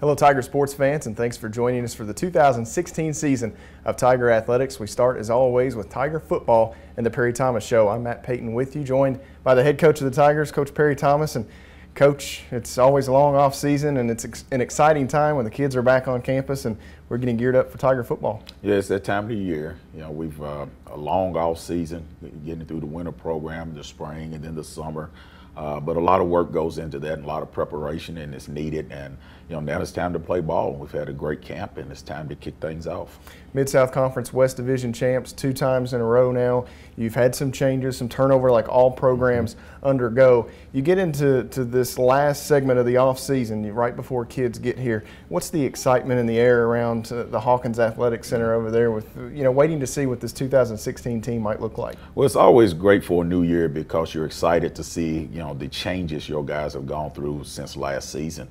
Hello Tiger sports fans, and thanks for joining us for the 2016 season of Tiger Athletics. We start as always with Tiger football and the Perry Thomas Show. I'm Matt Payton with you, joined by the head coach of the Tigers, Coach Perry Thomas. And Coach, it's always a long off season, and it's an exciting time when the kids are back on campus and we're getting geared up for Tiger football. Yeah, it's that time of the year. You know, we've a long off season, getting through the winter program, the spring, and then the summer. But a lot of work goes into that and a lot of preparation, and it's needed. And, you know, now it's time to play ball. We've had a great camp, and it's time to kick things off. Mid-South Conference West Division champs 2 times in a row now. You've had some changes, some turnover like all programs undergo. You get into this last segment of the off-season, right before kids get here. What's the excitement in the air around the Hawkins Athletic Center over there with, you know, waiting to see what this 2016 team might look like? Well, it's always great for a new year because you're excited to see, you know, the changes your guys have gone through since last season.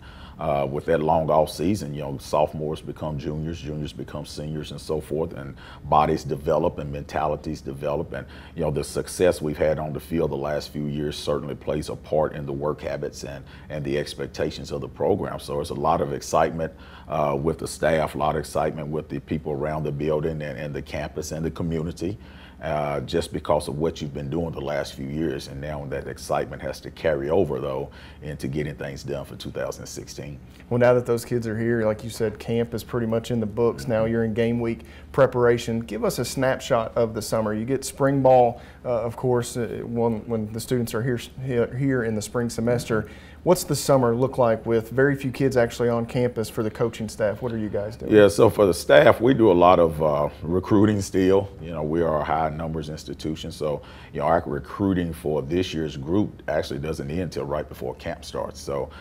With that long off season, you know, sophomores become juniors, juniors become seniors, and so forth, and bodies develop and mentalities develop, and, you know, the success we've had on the field the last few years certainly plays a part in the work habits and the expectations of the program. So there's a lot of excitement with the staff, a lot of excitement with the people around the building and the campus and the community. Just because of what you've been doing the last few years, and now that excitement has to carry over, though, into getting things done for 2016. Well, now that those kids are here, like you said, camp is pretty much in the books. Now you're in game week preparation. Give us a snapshot of the summer. You get spring ball, of course, when the students are here in the spring semester. What's the summer look like with very few kids actually on campus for the coaching staff? What are you guys doing? Yeah, so for the staff, we do a lot of recruiting still. You know, we are a high numbers institution, so, you know, our recruiting for this year's group actually doesn't end until right before camp starts. So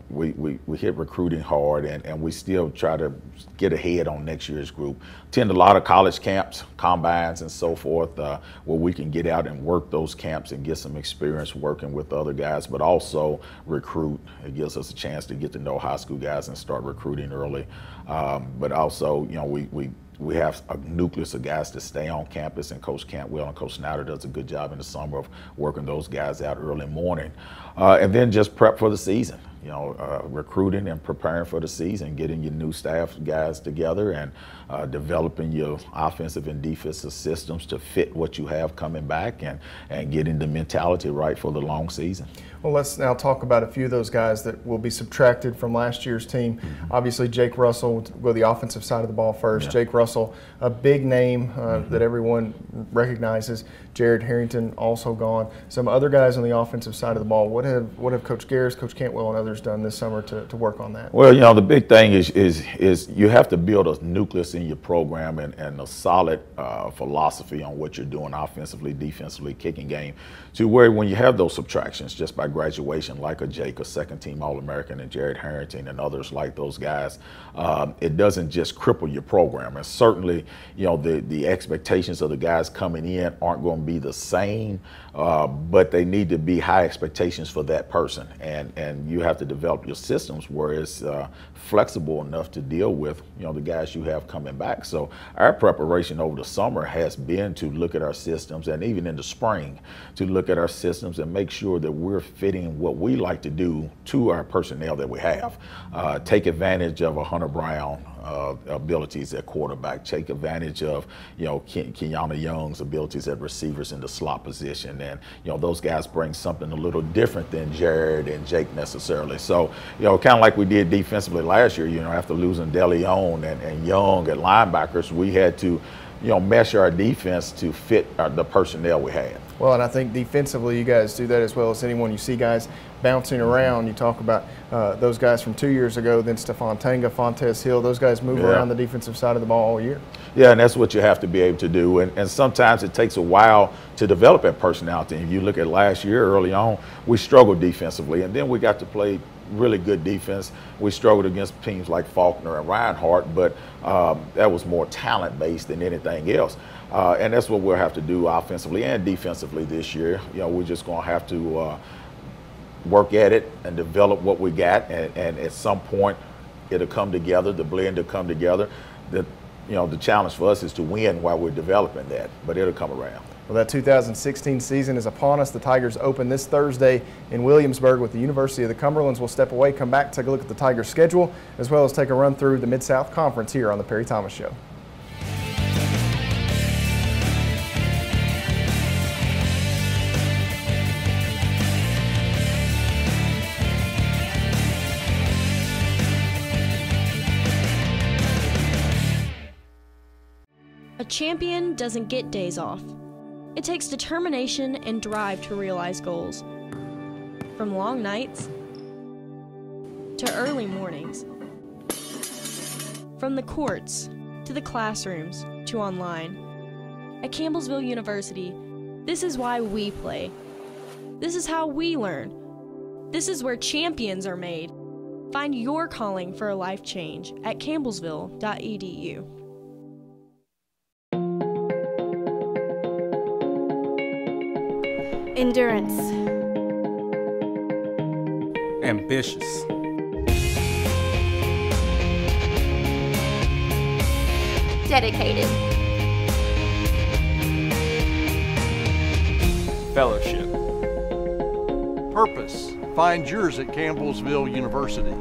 we hit recruiting hard, and we still try to get ahead on next year's group. Attend a lot of college camps, combines, and so forth, where we can get out and work those camps and get some experience working with other guys, but also recruit. It gives us a chance to get to know high school guys and start recruiting early. But also, you know, we have a nucleus of guys to stay on campus, and Coach Cantwell and Coach Snyder does a good job in the summer of working those guys out early morning. And then just prep for the season. You know, recruiting and preparing for the season, getting your new staff guys together, and developing your offensive and defensive systems to fit what you have coming back, and getting the mentality right for the long season. Well, let's now talk about a few of those guys that will be subtracted from last year's team. Obviously, Jake Russell, we'll go the offensive side of the ball first. Yeah. Jake Russell, a big name that everyone recognizes. Jared Harrington also gone. Some other guys on the offensive side of the ball. What have Coach Garris, Coach Cantwell, and others done this summer to work on that? Well, you know, the big thing is you have to build a nucleus in your program and a solid philosophy on what you're doing offensively, defensively, kicking game, to where when you have those subtractions just by graduation, like a Jake, a second-team All-American, and Jared Harrington and others like those guys, it doesn't just cripple your program. And certainly, you know, the expectations of the guys coming in aren't going to be the same, but they need to be high expectations for that person. And you have to develop your systems where it's flexible enough to deal with, you know, the guys you have coming back. So our preparation over the summer has been to look at our systems, and even in the spring, to look at our systems and make sure that we're fitting what we like to do to our personnel that we have. Take advantage of a Hunter Brown abilities at quarterback, take advantage of, you know, Kenyana Young's abilities at receivers in the slot position, and, you know, those guys bring something a little different than Jared and Jake necessarily. So, you know, kind of like we did defensively last year, you know, after losing DeLeon and Young at linebackers, we had to, you know, measure our defense to fit the personnel we had. Well, and I think defensively you guys do that as well as anyone. You see guys bouncing around. You talk about those guys from 2 years ago, then Stephon Tanga, Fontez Hill. Those guys move around the defensive side of the ball all year. Yeah, and that's what you have to be able to do. And sometimes it takes a while to develop that personality. If you look at last year, early on, we struggled defensively, and then we got to play really good defense. We struggled against teams like Faulkner and Reinhardt, but that was more talent-based than anything else. And that's what we'll have to do offensively and defensively this year. You know, we're just going to have to work at it and develop what we got, and at some point it'll come together, the blend will come together. You know, the challenge for us is to win while we're developing that, but it'll come around. Well, that 2016 season is upon us. The Tigers open this Thursday in Williamsburg with the University of the Cumberlands. We'll step away, come back, take a look at the Tigers' schedule, as well as take a run through the Mid-South Conference here on the Perry Thomas Show. A champion doesn't get days off. It takes determination and drive to realize goals. From long nights to early mornings. From the courts to the classrooms to online. At Campbellsville University, this is why we play. This is how we learn. This is where champions are made. Find your calling for a life change at campbellsville.edu. Endurance. Ambitious. Dedicated. Fellowship. Purpose. Find yours at Campbellsville University.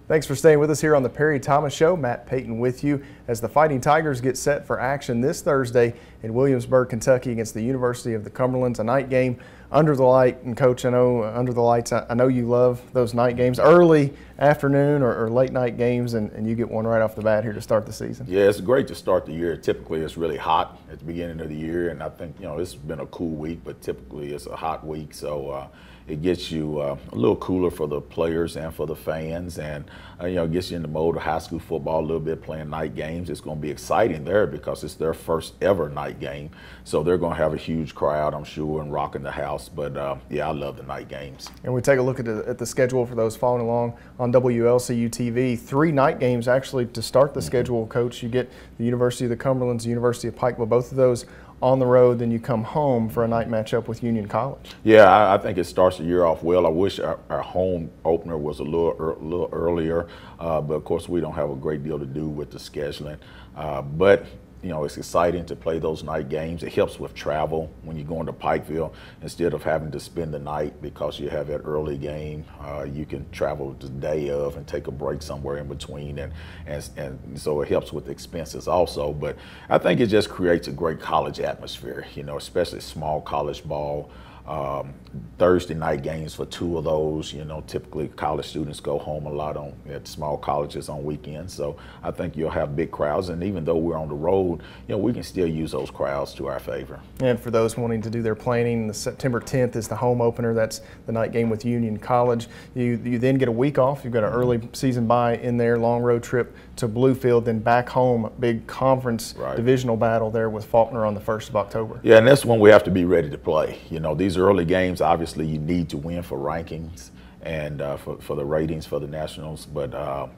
Thanks for staying with us here on the Perry Thomas Show. Matt Payton with you as the Fighting Tigers get set for action this Thursday in Williamsburg, Kentucky against the University of the Cumberlands, a night game under the light. And Coach, I know under the lights, I know you love those night games, early afternoon or late night games, and you get one right off the bat here to start the season. Yeah, it's great to start the year. Typically it's really hot at the beginning of the year, and I think, it's been a cool week, but typically it's a hot week, so it gets you a little cooler for the players and for the fans, and gets you in the mode of high school football a little bit, playing night games. It's going to be exciting there because it's their first ever night game, so they're going to have a huge crowd, I'm sure, and rocking the house. But yeah, I love the night games. And we take a look at the schedule for those following along on WLCU TV. 3 night games actually to start the schedule, Coach. You get the University of the Cumberlands, the University of Pikeville, both of those on the road, then you come home for a night matchup with Union College. Yeah, I think it starts the year off well. I wish our home opener was a little earlier, but of course we don't have a great deal to do with the scheduling. But it's exciting to play those night games. It helps with travel when you're going to Pikeville. Instead of having to spend the night because you have that early game, you can travel the day of and take a break somewhere in between, and so it helps with expenses also. But I think it just creates a great college atmosphere, especially small college ball. Thursday night games for 2 of those. Typically college students go home a lot at small colleges on weekends, so I think you'll have big crowds. And even though we're on the road, we can still use those crowds to our favor. And for those wanting to do their planning, the September 10th is the home opener. That's the night game with Union College. You then get a week off. You've got an early season bye in there, long road trip to Bluefield, then back home, big conference divisional battle there with Faulkner on the 1st of October. Yeah, and that's when we have to be ready to play. These early games, obviously you need to win for rankings and for the ratings for the Nationals, but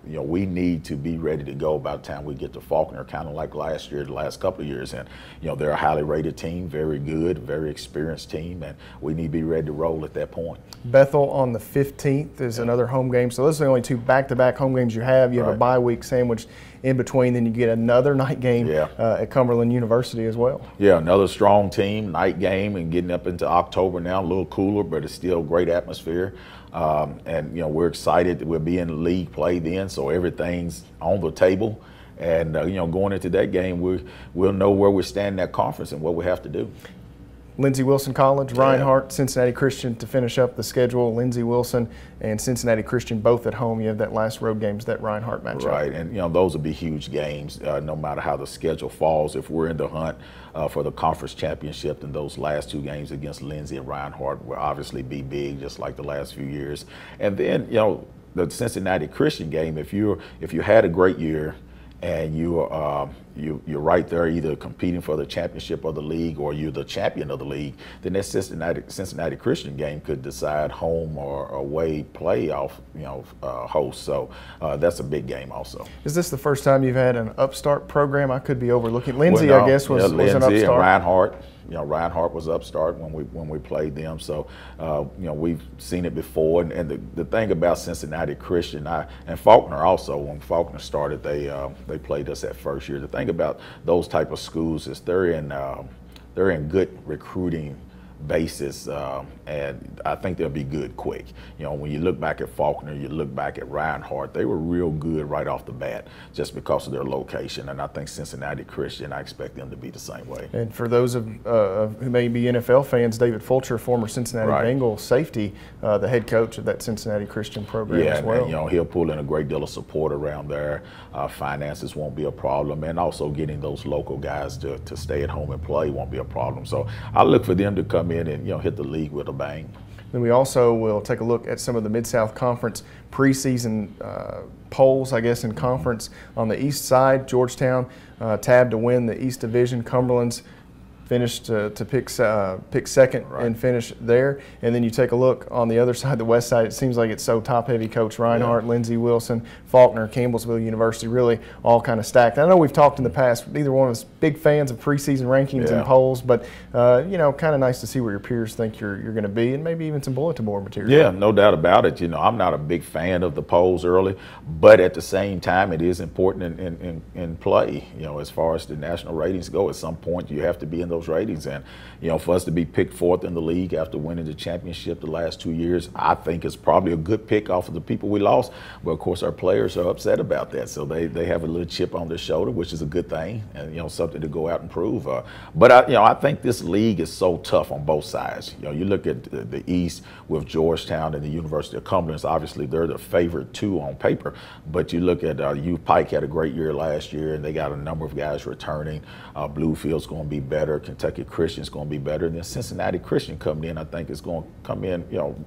we need to be ready to go by the time we get to Faulkner, kind of like last year, the last couple of years. And they're a highly rated team, very good, very experienced team, and we need to be ready to roll at that point. Bethel on the 15th is another home game. So those are the only 2 back-to-back home games you have. You have a bye week sandwich in between, then you get another night game at Cumberland University as well. Yeah, another strong team, night game, and getting up into October now, a little cooler, but it's still great atmosphere. And we're excited that we'll be in league play then, so everything's on the table. And going into that game, we'll know where we stand in that conference and what we have to do. Lindsey Wilson College, Reinhardt, Cincinnati Christian to finish up the schedule. Lindsey Wilson and Cincinnati Christian both at home. You have that last road games, that Reinhardt matchup. Right, and those will be huge games no matter how the schedule falls. If we're in the hunt for the conference championship, then those last 2 games against Lindsey and Reinhardt will obviously be big, just like the last few years. And then the Cincinnati Christian game, if you had a great year and you're right there either competing for the championship of the league or you're the champion of the league, then that Cincinnati Christian game could decide home or away playoff host. So that's a big game also. Is this the first time you've had an upstart program? I could be overlooking. Lindsey, I guess, was an upstart. And Reinhardt. Reinhardt was upstart when we played them, so we've seen it before. And the thing about Cincinnati Christian, and Faulkner also, when Faulkner started, they played us that first year. The thing about those type of schools is they're in good recruiting basis, and I think they'll be good quick. When you look back at Faulkner, you look back at Reinhardt, they were real good right off the bat just because of their location. And I think Cincinnati Christian, I expect them to be the same way. And for those of who may be NFL fans, David Fulcher, former Cincinnati Bengals safety, the head coach of that Cincinnati Christian program as well. And he'll pull in a great deal of support around there. Finances won't be a problem, and also getting those local guys to stay at home and play won't be a problem. So I look for them to come in and hit the league with a bang. Then we also will take a look at some of the Mid-South Conference preseason polls, I guess, in conference. On the east side, Georgetown tabbed to win the East Division. Cumberland's finished to pick second and finish there. And then you take a look on the other side, the west side, it seems like it's so top-heavy. Coach Reinhardt, Lindsey Wilson, Faulkner, Campbellsville University, really all kind of stacked. I know we've talked in the past, neither one of us big fans of preseason rankings and polls, but, kind of nice to see where your peers think you're going to be, and maybe even some bulletin board material. Yeah, no doubt about it. I'm not a big fan of the polls early, but at the same time, it is important in play. As far as the national ratings go, at some point you have to be in those ratings, and for us to be picked fourth in the league after winning the championship the last 2 years, I think it's probably a good pick off of the people we lost. But of course our players are upset about that, so they have a little chip on their shoulder, which is a good thing, and something to go out and prove. But I think this league is so tough on both sides. You look at the East with Georgetown and the University of Cumberland. Obviously they're the favorite too on paper, but you look at U Pike had a great year last year, and they got a number of guys returning. Bluefield's going to be better. Kentucky Christian's going to be better. And then Cincinnati Christian coming in, I think, is going to come in,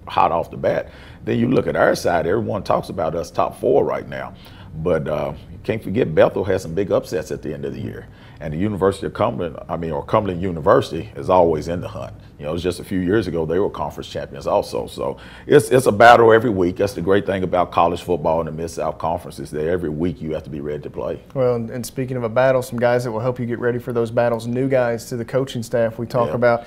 hot off the bat. Then you look at our side, everyone talks about us top four right now. But you can't forget Bethel has some big upsets at the end of the year. And the University of Cumberland, or Cumberland University, is always in the hunt. It was just a few years ago they were conference champions also. So it's a battle every week. That's the great thing about college football in the Mid-South Conference, is that every week you have to be ready to play. Well, and speaking of a battle, some guys that will help you get ready for those battles, new guys to the coaching staff. We talk about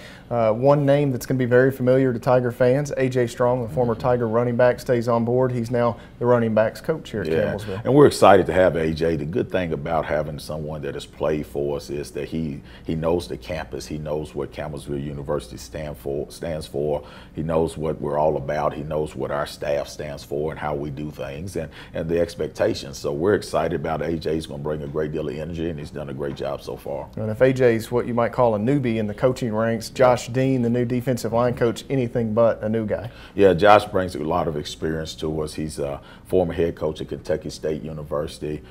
one name that's going to be very familiar to Tiger fans. A.J. Strong, the former Tiger running back, stays on board. He's now the running backs coach here at Campbellsville. And we're excited to have A.J. The good thing about having someone that has played for us is that he knows the campus. He knows what Campbellsville University stands for. He knows what we're all about. He knows what our staff stands for and how we do things and the expectations. So we're excited about A.J. He's going to bring a great deal of energy, and he's done a great job so far. And if A.J.'s what you might call a newbie in the coaching ranks, Josh Dean, the new defensive line coach, anything but a new guy. Yeah, Josh brings a lot of experience to us. He's a former head coach at Kentucky State University.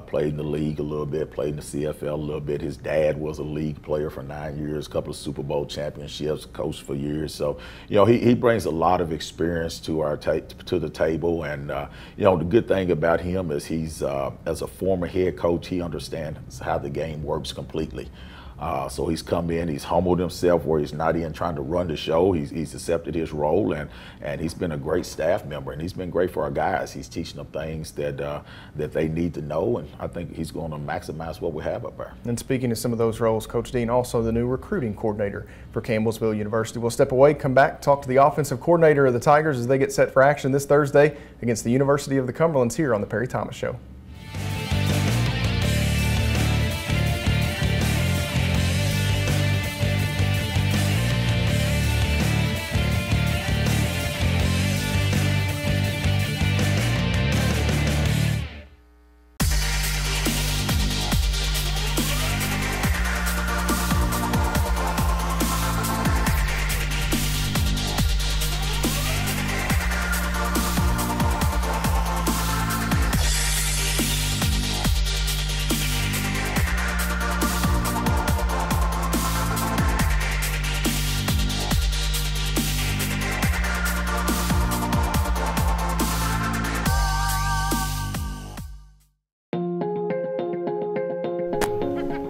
Played in the league a little bit, played in the CFL a little bit. His dad was a league player for 9 years, a couple of Super Bowl championships, coached for years. So, he brings a lot of experience to the table. And, the good thing about him is he's, as a former head coach, he understands how the game works completely. So he's come in, he's humbled himself where he's not in trying to run the show. He's accepted his role, and he's been a great staff member, and he's been great for our guys. He's teaching them things that they need to know, and I think he's going to maximize what we have up there. And speaking of some of those roles, Coach Dean, also the new recruiting coordinator for Campbellsville University. We'll step away, come back, talk to the offensive coordinator of the Tigers as they get set for action this Thursday against the University of the Cumberlands here on the Perry Thomas Show.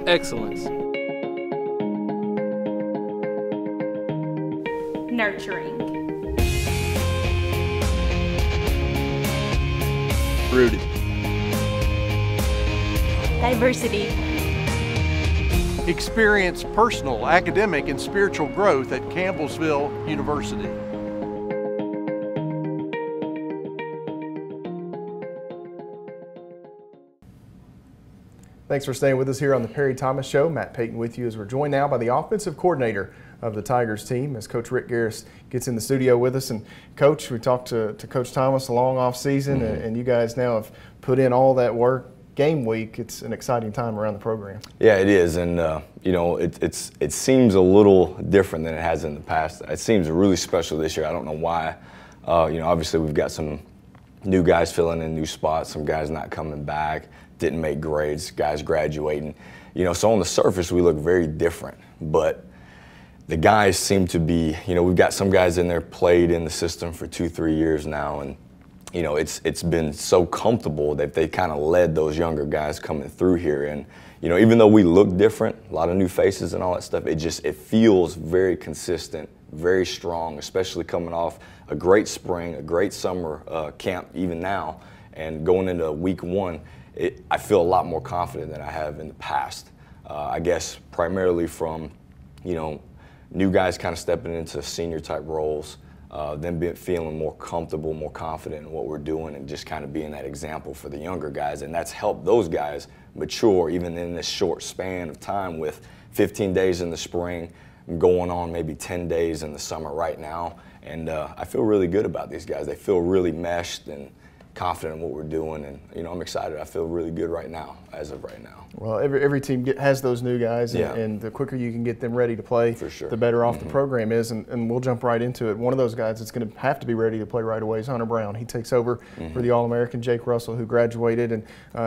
Excellence. Nurturing. Rooted. Diversity. Experience personal, academic, and spiritual growth at Campbellsville University. Thanks for staying with us here on the Perry Thomas Show. Matt Payton with you as we're joined now by the offensive coordinator of the Tigers team as Coach Rick Garris gets in the studio with us. And Coach, we talked to Coach Thomas a long off season, and you guys now have put in all that work. Game week, it's an exciting time around the program. Yeah, it is, and you know, it seems a little different than it has in the past. It seems really special this year. I don't know why. You know, obviously we've got some new guys filling in new spots, some guys not coming back, didn't make grades, guys graduating. You know, so on the surface we look very different, but the guys seem to be, you know, we've got some guys in there played in the system for 2-3 years now, and you know, it's been so comfortable that they kind of led those younger guys coming through here. And you know, even though we look different, a lot of new faces and all that stuff, it feels very consistent, very strong, especially coming off a great spring, a great summer camp even now, and going into week one, I feel a lot more confident than I have in the past. I guess primarily from, you know, new guys kind of stepping into senior type roles, them feeling more comfortable, more confident in what we're doing, and just kind of being that example for the younger guys. And that's helped those guys mature even in this short span of time, with 15 days in the spring, going on maybe 10 days in the summer right now. And I feel really good about these guys. They feel really meshed and confident in what we're doing, and you know, I'm excited. I feel really good right now, as of right now. Well, every team has those new guys, and the quicker you can get them ready to play, for sure, the better off the program is. And we'll jump right into it. One of those guys that's going to have to be ready to play right away is Hunter Brown. He takes over for the All-American Jake Russell, who graduated, and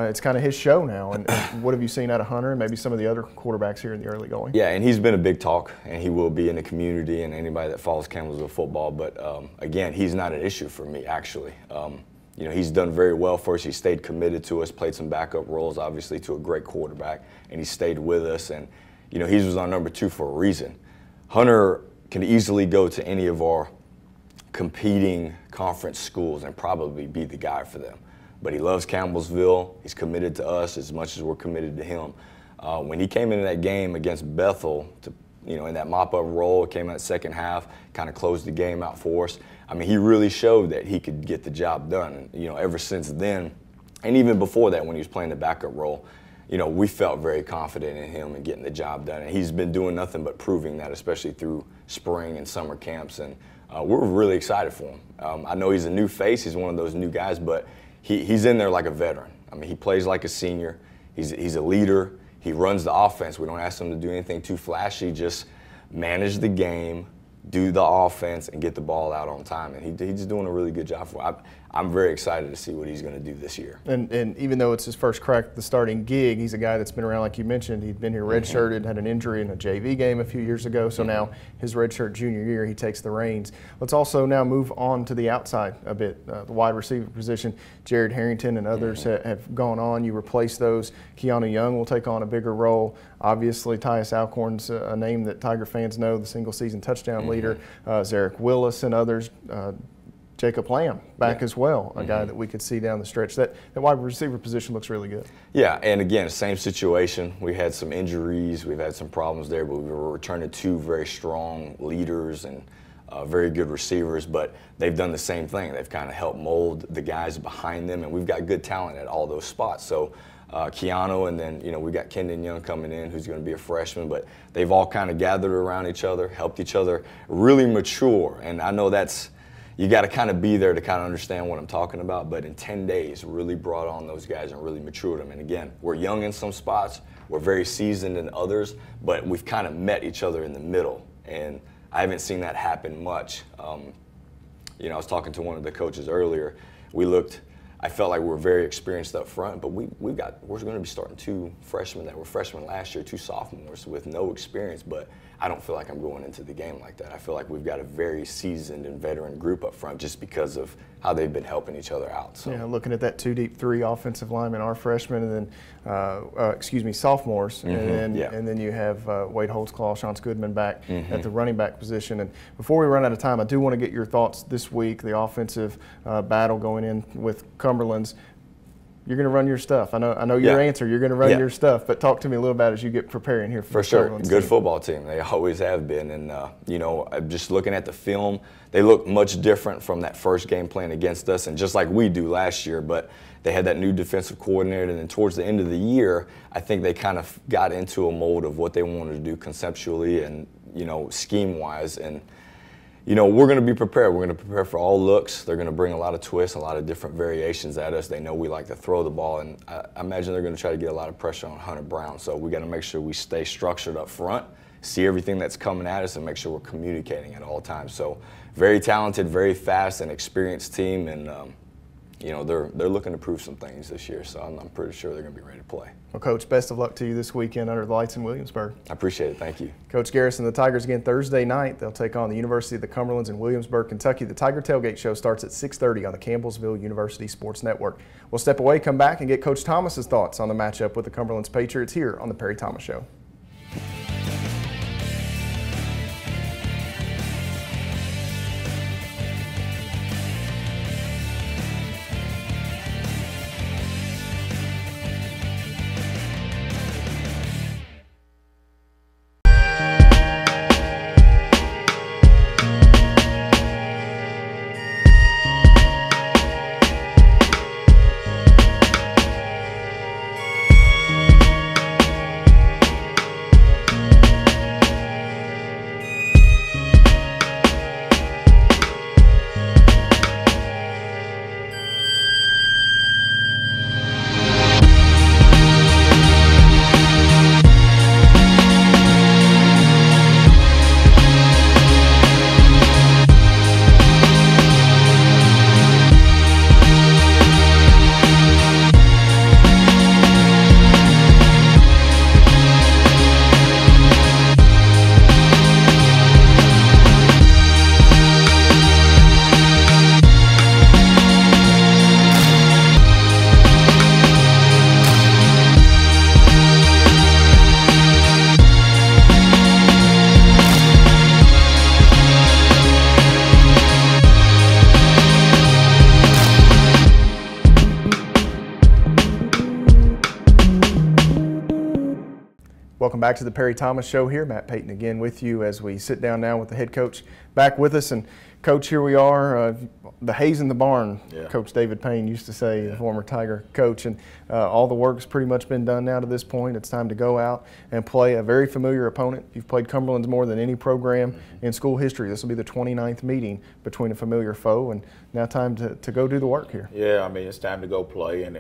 it's kind of his show now. And what have you seen out of Hunter and maybe some of the other quarterbacks here in the early going? Yeah, and he's been a big talk, and he will be in the community and anybody that follows Campbellsville football. But again, he's not an issue for me, actually. You know, he's done very well for us. He stayed committed to us, played some backup roles, obviously, to a great quarterback, and he stayed with us. And, you know, he was our number 2 for a reason. Hunter can easily go to any of our competing conference schools and probably be the guy for them. But he loves Campbellsville. He's committed to us as much as we're committed to him. When he came into that game against Bethel, you know, in that mop-up role, came in the second half, kind of closed the game out for us. I mean, he really showed that he could get the job done. And, you know, ever since then, and even before that when he was playing the backup role, you know, we felt very confident in him and getting the job done. And he's been doing nothing but proving that, especially through spring and summer camps. And we're really excited for him. I know he's a new face. He's one of those new guys, but he's in there like a veteran. I mean, he plays like a senior. He's a leader. He runs the offense. We don't ask him to do anything too flashy, just manage the game, do the offense, and get the ball out on time. And he's doing a really good job for it. I'm very excited to see what he's going to do this year. And even though it's his first crack at the starting gig, he's a guy that's been around, like you mentioned. He'd been here redshirted, had an injury in a JV game a few years ago. So now his redshirt junior year, he takes the reins. Let's also now move on to the outside a bit. The wide receiver position, Jared Harrington and others have gone on. You replace those. Keanu Young will take on a bigger role. Obviously, Tyus Alcorn's a name that Tiger fans know, the single-season touchdown leader. Zarek Willis and others. Jacob Lamb back as well, a guy that we could see down the stretch. That wide receiver position looks really good. Yeah, and again, same situation. We had some injuries, we've had some problems there, but we were returning 2 very strong leaders and very good receivers, but they've done the same thing. They've kind of helped mold the guys behind them, and we've got good talent at all those spots. So Keanu, and then, you know, we got Kendon Young coming in, who's going to be a freshman, but they've all kind of gathered around each other, helped each other really mature. And I know that's, you got to kind of be there to kind of understand what I'm talking about, but in 10 days, really brought on those guys and really matured them. And again, we're young in some spots, we're very seasoned in others, but we've kind of met each other in the middle, and I haven't seen that happen much. You know, I was talking to one of the coaches earlier. I felt like we were very experienced up front, but we're going to be starting 2 freshmen that were freshmen last year, 2 sophomores with no experience, but I don't feel like I'm going into the game like that. I feel like we've got a very seasoned and veteran group up front just because of how they've been helping each other out. So. Yeah, looking at that 2 deep 3 offensive linemen, our freshmen, and then sophomores, and then you have Wade Holtzclaw, Chance Goodman back at the running back position. And before we run out of time, I do want to get your thoughts this week, the offensive battle going in with Cumberland's. you're going to run your stuff. I know your answer. You're going to run your stuff. But talk to me a little about as you get preparing here for sure. Cumberland's Good team. Football team. They always have been. And, you know, just looking at the film, they look much different from that first game playing against us, and just like we do last year. But they had that new defensive coordinator, and then towards the end of the year, I think they kind of got into a mold of what they wanted to do conceptually and, you know, scheme-wise. And, you know, we're going to be prepared. We're going to prepare for all looks. They're going to bring a lot of twists, a lot of different variations at us. They know we like to throw the ball, and I imagine they're going to try to get a lot of pressure on Hunter Brown. So we got to make sure we stay structured up front, see everything that's coming at us, and make sure we're communicating at all times. So very talented, very fast, and experienced team, and you know, they're looking to prove some things this year. So I'm pretty sure they're going to be ready to play. Well, Coach, best of luck to you this weekend under the lights in Williamsburg. I appreciate it. Thank you. Coach Garrison, the Tigers again Thursday night. They'll take on the University of the Cumberlands in Williamsburg, Kentucky. The Tiger Tailgate Show starts at 6:30 on the Campbellsville University Sports Network. We'll step away, come back, and get Coach Thomas's thoughts on the matchup with the Cumberlands Patriots here on the Perry Thomas Show. Welcome back to the Perry Thomas Show here. Matt Payton again with you as we sit down now with the head coach back with us. And Coach, here we are, the Hayes in the barn, Coach David Payne used to say, the former Tiger coach. And all the work's pretty much been done now to this point. It's time to go out and play a very familiar opponent. You've played Cumberland's more than any program in school history. This will be the 29th meeting between a familiar foe, and now time to go do the work here. Yeah, I mean, it's time to go play, and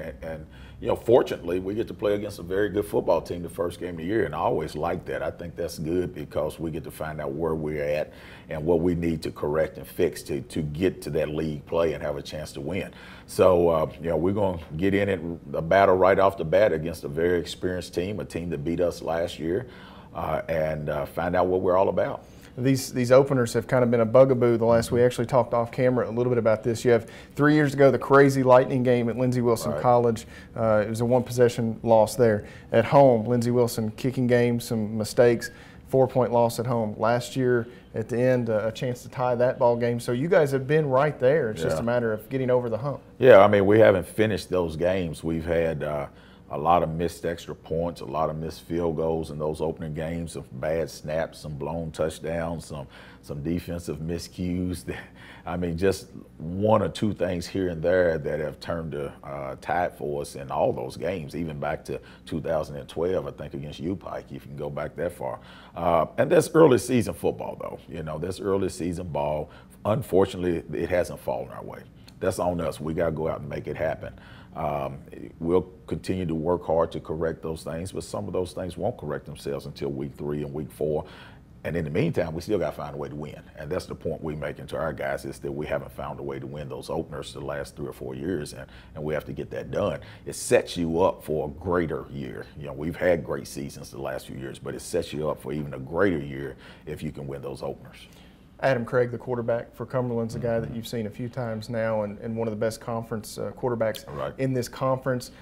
you know, fortunately, we get to play against a very good football team the first game of the year, and I always like that. I think that's good because we get to find out where we're at and what we need to correct and fix to get to that league play and have a chance to win. So, you know, we're going to get in it, a battle right off the bat against a very experienced team, a team that beat us last year, and find out what we're all about. These openers have kind of been a bugaboo the last. We actually talked off camera a little bit about this. You have 3 years ago the crazy Lightning game at Lindsey Wilson College. It was a one-possession loss there. At home, Lindsey Wilson kicking game, some mistakes, 4-point loss at home. Last year at the end, a chance to tie that ball game. So you guys have been right there. It's just a matter of getting over the hump. Yeah, I mean, we haven't finished those games. We've had a lot of missed extra points, a lot of missed field goals in those opening games, some bad snaps, some blown touchdowns, some defensive miscues. I mean, just one or two things here and there that have turned the tide for us in all those games, even back to 2012, I think, against UPike, if you can go back that far. And that's early season football, though. You know, that's early season ball. Unfortunately, it hasn't fallen our way. That's on us. We got to go out and make it happen. We'll continue to work hard to correct those things, but some of those things won't correct themselves until week 3 and week 4. And in the meantime, we still got to find a way to win. And that's the point we're making to our guys, is that we haven't found a way to win those openers the last 3 or 4 years, and we have to get that done. It sets you up for a greater year. You know, we've had great seasons the last few years, but it sets you up for even a greater year if you can win those openers. Adam Craig, the quarterback for Cumberland's, a guy that you've seen a few times now, and one of the best conference quarterbacks in this conference.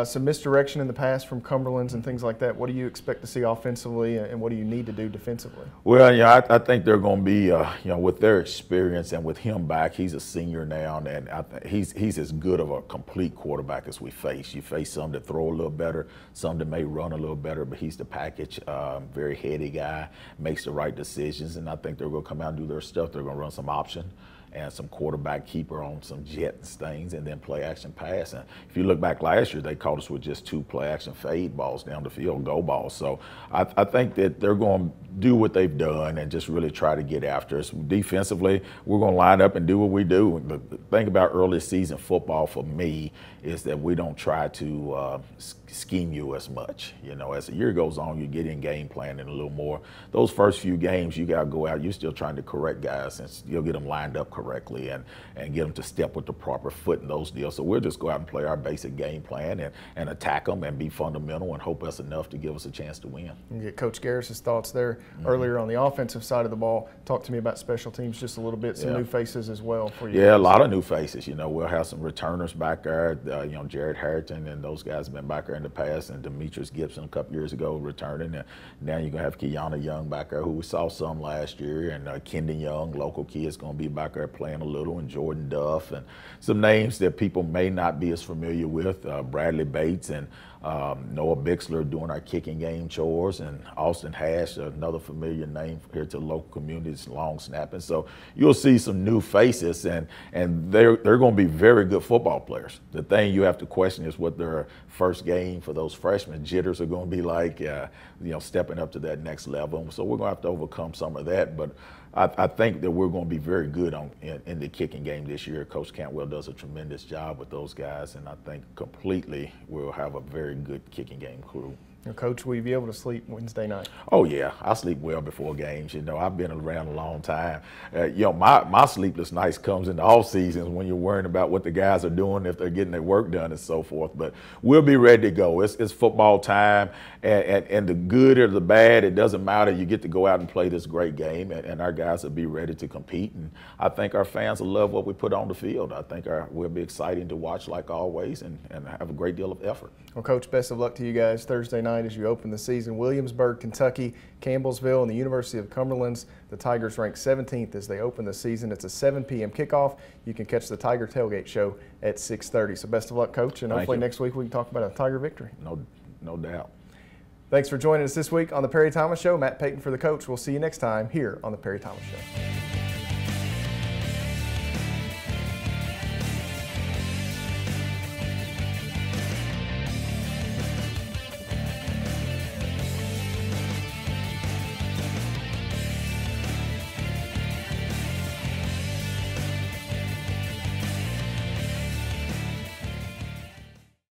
some misdirection in the past from Cumberland's and things like that. What do you expect to see offensively, and what do you need to do defensively? Well, I think they're going to be, with their experience and with him back, he's a senior now, and he's as good of a complete quarterback as we face. You face some that throw a little better, some that may run a little better, but he's the package. Very heady guy, makes the right decisions, and I think they're going to come out and do their stuff. They're going to run some option and some quarterback keeper on some jets things, and then play action pass. And if you look back last year, they caught us with just 2 play action fade balls down the field, go balls. So I think that they're going to do what they've done and just really try to get after us. Defensively, we're going to line up and do what we do. The thing about early season football for me is that we don't try to scheme you as much. As the year goes on, you get in game planning a little more. Those first few games, you got to go out. You're still trying to correct guys, and you'll get them lined up correctly and get them to step with the proper foot in those deals. So we'll just go out and play our basic game plan and attack them and be fundamental and hope that's enough to give us a chance to win. And get Coach Garris's thoughts there earlier on the offensive side of the ball. Talk to me about special teams just a little bit, some new faces as well for you. Yeah, a lot of new faces. We'll have some returners back there. Jared Harrington and those guys have been back there in the past, and Demetrius Gibson a couple years ago returning. And now you're going to have Kiana Young back there, who we saw some last year, and Kendon Young, local kid, is going to be back there playing a little, and Jordan Duff, and some names that people may not be as familiar with, Bradley Bates and Noah Bixler doing our kicking game chores, and Austin Hash, another familiar name here to the local communities, long snapping. So you'll see some new faces, and they're going to be very good football players. The thing you have to question is what their first game for those freshmen jitters are going to be like, stepping up to that next level. So we're going to have to overcome some of that, but I think that we're going to be very good in the kicking game this year. Coach Cantwell does a tremendous job with those guys, and I think completely we'll have a very good kicking game crew. Coach, will you be able to sleep Wednesday night? Oh, yeah. I sleep well before games. I've been around a long time. My sleepless nights comes in the off seasons when you're worrying about what the guys are doing, if they're getting their work done and so forth. But we'll be ready to go. It's football time, and the good or the bad, it doesn't matter. You get to go out and play this great game, and our guys will be ready to compete. And I think our fans will love what we put on the field. I think we'll be exciting to watch like always, and have a great deal of effort. Well, Coach, best of luck to you guys Thursday night as you open the season. Williamsburg, Kentucky, Campbellsville, and the University of Cumberland's. The Tigers rank 17th as they open the season. It's a 7 p.m. kickoff. You can catch the Tiger Tailgate Show at 6:30. So best of luck, Coach, and hopefully next week we can talk about a Tiger victory. No doubt. Thanks for joining us this week on the Perry Thomas Show. Matt Payton for the coach. We'll see you next time here on the Perry Thomas Show.